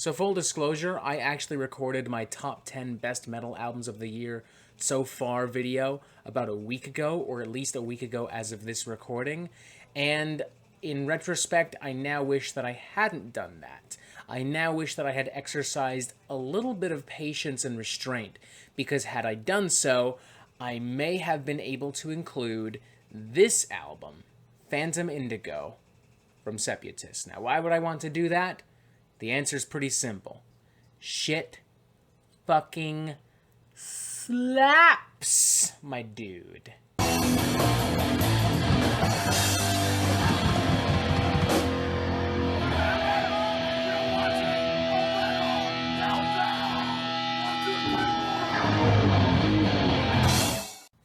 So full disclosure, I actually recorded my top 10 best metal albums of the year so far video about a week ago, or at least a week ago as of this recording, and in retrospect, I now wish that I hadn't done that. I now wish that I had exercised a little bit of patience and restraint, because had I done so, I may have been able to include this album, Phantom Indigo, from Seputus. Now, why would I want to do that? The answer's pretty simple. Shit fucking slaps, my dude.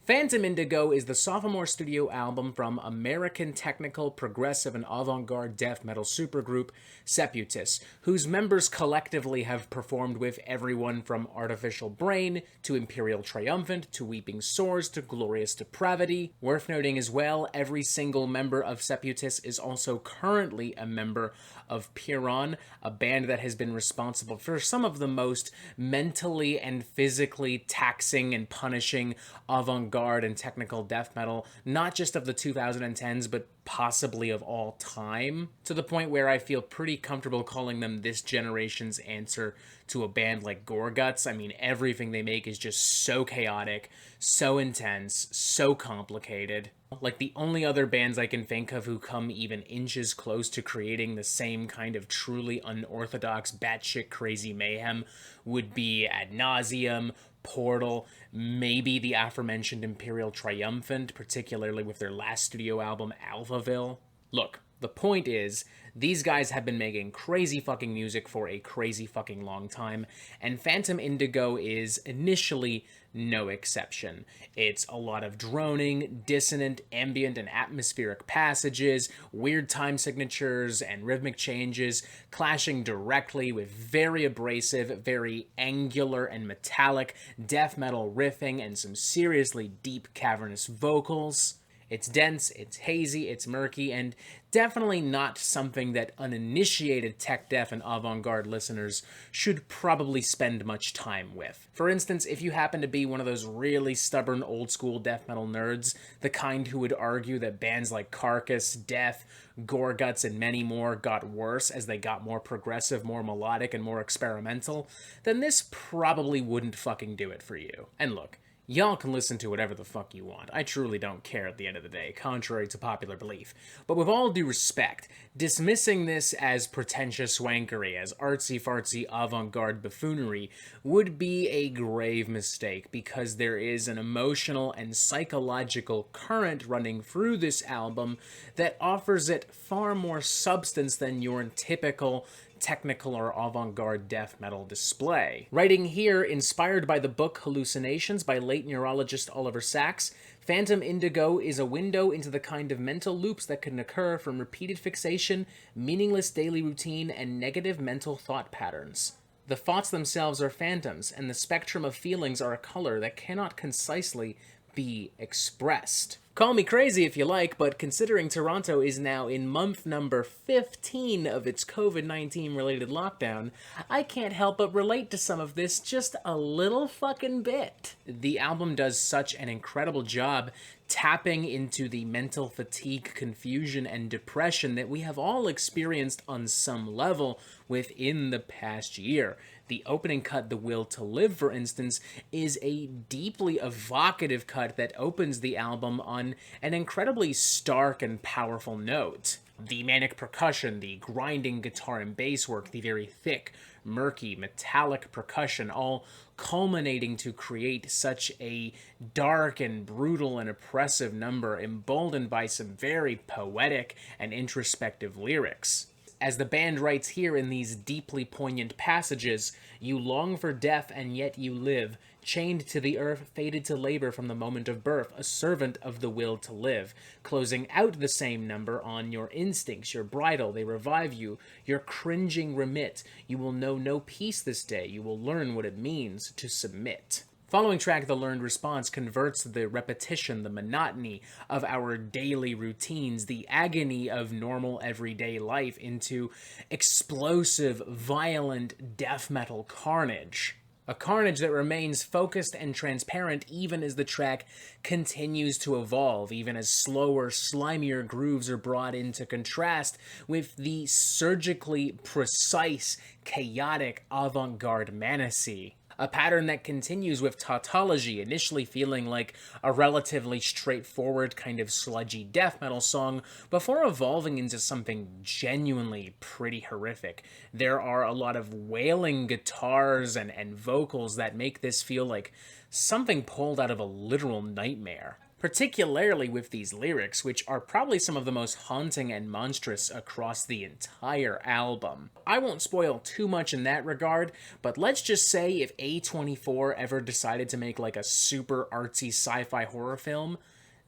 Phantom Indigo is the sophomore studio album from American technical, progressive, and avant-garde death metal supergroup Seputus, whose members collectively have performed with everyone from Artificial Brain to Imperial Triumphant to Weeping Sores to Glorious Depravity. Worth noting as well, every single member of Seputus is also currently a member of Piron, a band that has been responsible for some of the most mentally and physically taxing and punishing avant-garde and technical death metal, not just of the 2010s, but possibly of all time, to the point where I feel pretty comfortable calling them this generation's answer to a band like Gorguts. I mean, everything they make is just so chaotic, so intense, so complicated. Like, the only other bands I can think of who come even inches close to creating the same kind of truly unorthodox, batshit crazy mayhem would be Ad Nauseam, Portal, maybe the aforementioned Imperial Triumphant, particularly with their last studio album, Alphaville. Look, the point is, these guys have been making crazy fucking music for a crazy fucking long time, and Phantom Indigo is initially no exception. It's a lot of droning, dissonant, ambient, and atmospheric passages, weird time signatures, and rhythmic changes, clashing directly with very abrasive, very angular and metallic death metal riffing and some seriously deep, cavernous vocals. It's dense, it's hazy, it's murky, and definitely not something that uninitiated tech death and avant-garde listeners should probably spend much time with. For instance, if you happen to be one of those really stubborn old-school death metal nerds, the kind who would argue that bands like Carcass, Death, Gorguts, and many more got worse as they got more progressive, more melodic, and more experimental, then this probably wouldn't fucking do it for you. And look, y'all can listen to whatever the fuck you want. I truly don't care at the end of the day, contrary to popular belief. But with all due respect, dismissing this as pretentious wankery, as artsy-fartsy avant-garde buffoonery, would be a grave mistake, because there is an emotional and psychological current running through this album that offers it far more substance than your typical technical or avant-garde death metal display. Writing here, inspired by the book Hallucinations by late neurologist Oliver Sacks, Phantom Indigo is a window into the kind of mental loops that can occur from repeated fixation, meaningless daily routine, and negative mental thought patterns. The thoughts themselves are phantoms, and the spectrum of feelings are a color that cannot concisely be expressed. Call me crazy if you like, but considering Toronto is now in month number 15 of its COVID-19 related lockdown, I can't help but relate to some of this just a little fucking bit. The album does such an incredible job tapping into the mental fatigue, confusion, and depression that we have all experienced on some level within the past year. The opening cut, The Will to Live, for instance, is a deeply evocative cut that opens the album on an incredibly stark and powerful note. The manic percussion, the grinding guitar and bass work, the very thick, murky, metallic percussion, all culminating to create such a dark and brutal and oppressive number, emboldened by some very poetic and introspective lyrics. As the band writes here in these deeply poignant passages, you long for death and yet you live, chained to the earth, fated to labor from the moment of birth, a servant of the will to live. Closing out the same number on your instincts, your bridle, they revive you, your cringing remit. You will know no peace this day, you will learn what it means to submit. Following track, The Learned Response, converts the repetition, the monotony of our daily routines, the agony of normal everyday life into explosive, violent death metal carnage. A carnage that remains focused and transparent even as the track continues to evolve, even as slower, slimier grooves are brought into contrast with the surgically precise, chaotic avant-garde manicy. A pattern that continues with tautology, initially feeling like a relatively straightforward kind of sludgy death metal song, before evolving into something genuinely pretty horrific. There are a lot of wailing guitars and vocals that make this feel like something pulled out of a literal nightmare. Particularly with these lyrics, which are probably some of the most haunting and monstrous across the entire album. I won't spoil too much in that regard, but let's just say if A24 ever decided to make like a super artsy sci-fi horror film,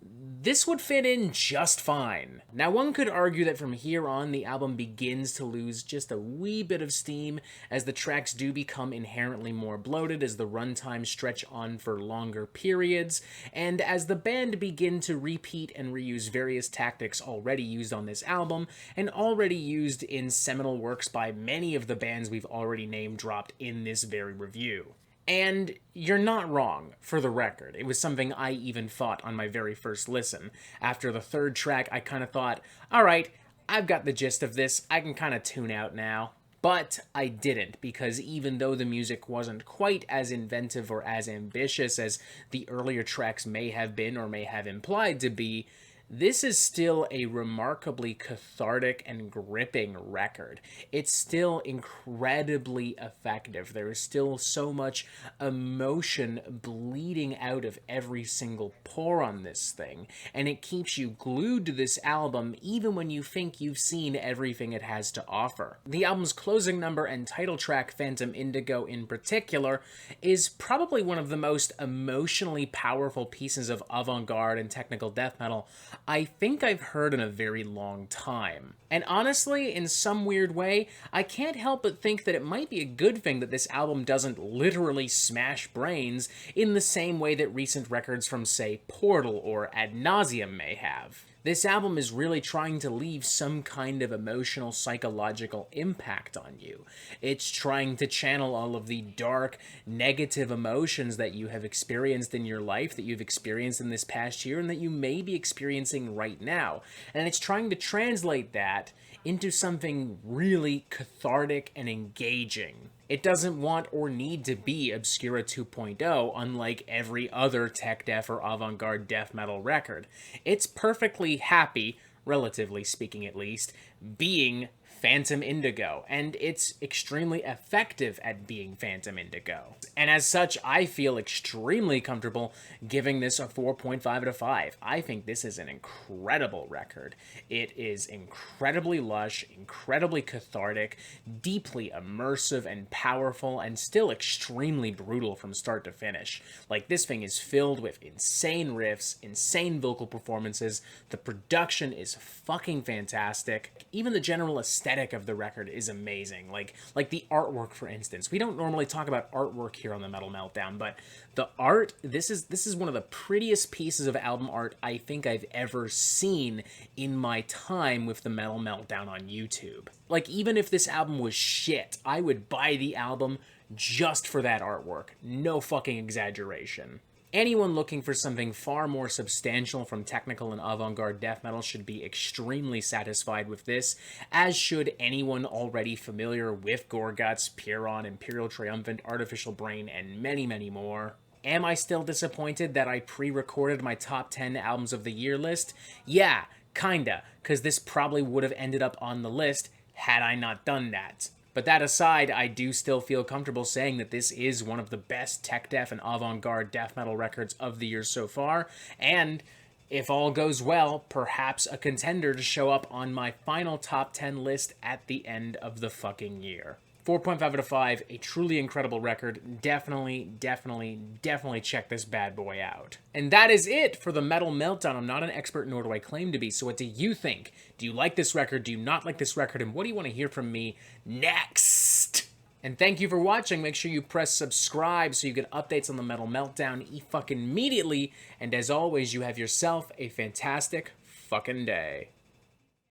this would fit in just fine. Now, one could argue that from here on, the album begins to lose just a wee bit of steam, as the tracks do become inherently more bloated as the runtimes stretch on for longer periods, and as the band begin to repeat and reuse various tactics already used on this album, and already used in seminal works by many of the bands we've already name-dropped in this very review. And you're not wrong, for the record. It was something I even thought on my very first listen. After the third track, I kind of thought, alright, I've got the gist of this, I can kind of tune out now. But I didn't, because even though the music wasn't quite as inventive or as ambitious as the earlier tracks may have been or may have implied to be, this is still a remarkably cathartic and gripping record. It's still incredibly effective. There is still so much emotion bleeding out of every single pore on this thing, and it keeps you glued to this album even when you think you've seen everything it has to offer. The album's closing number and title track, Phantom Indigo in particular, is probably one of the most emotionally powerful pieces of avant-garde and technical death metal I think I've heard in a very long time. And honestly, in some weird way, I can't help but think that it might be a good thing that this album doesn't literally smash brains in the same way that recent records from, say, Portal or Ad Nauseam may have. This album is really trying to leave some kind of emotional, psychological impact on you. It's trying to channel all of the dark, negative emotions that you have experienced in your life, that you've experienced in this past year, and that you may be experiencing right now. And it's trying to translate that into something really cathartic and engaging. It doesn't want or need to be Obscura 2.0, unlike every other tech death or avant-garde death metal record. It's perfectly happy, relatively speaking at least, being Phantom Indigo, and it's extremely effective at being Phantom Indigo. And as such, I feel extremely comfortable giving this a 4.5 out of 5. I think this is an incredible record. It is incredibly lush, incredibly cathartic, deeply immersive and powerful, and still extremely brutal from start to finish. Like, this thing is filled with insane riffs, insane vocal performances, the production is fucking fantastic, even the general aesthetic of the record is amazing. Like the artwork, for instance. We don't normally talk about artwork here on the Metal Meltdown, but the art, this is one of the prettiest pieces of album art I think I've ever seen in my time with the Metal Meltdown on YouTube. Like, even if this album was shit, I would buy the album just for that artwork. No fucking exaggeration. Anyone looking for something far more substantial from technical and avant-garde death metal should be extremely satisfied with this, as should anyone already familiar with Gorguts, Piron, Imperial Triumphant, Artificial Brain, and many, many more. Am I still disappointed that I pre-recorded my top 10 albums of the year list? Yeah, kinda, because this probably would have ended up on the list had I not done that. But that aside, I do still feel comfortable saying that this is one of the best tech death and avant-garde death metal records of the year so far, and if all goes well, perhaps a contender to show up on my final top 10 list at the end of the fucking year. 4.5 out of 5, a truly incredible record. Definitely check this bad boy out. And that is it for the Metal Meltdown. I'm not an expert, nor do I claim to be, so what do you think? Do you like this record? Do you not like this record? And what do you want to hear from me next? And thank you for watching. Make sure you press subscribe so you get updates on the Metal Meltdown fucking immediately. And as always, you have yourself a fantastic fucking day.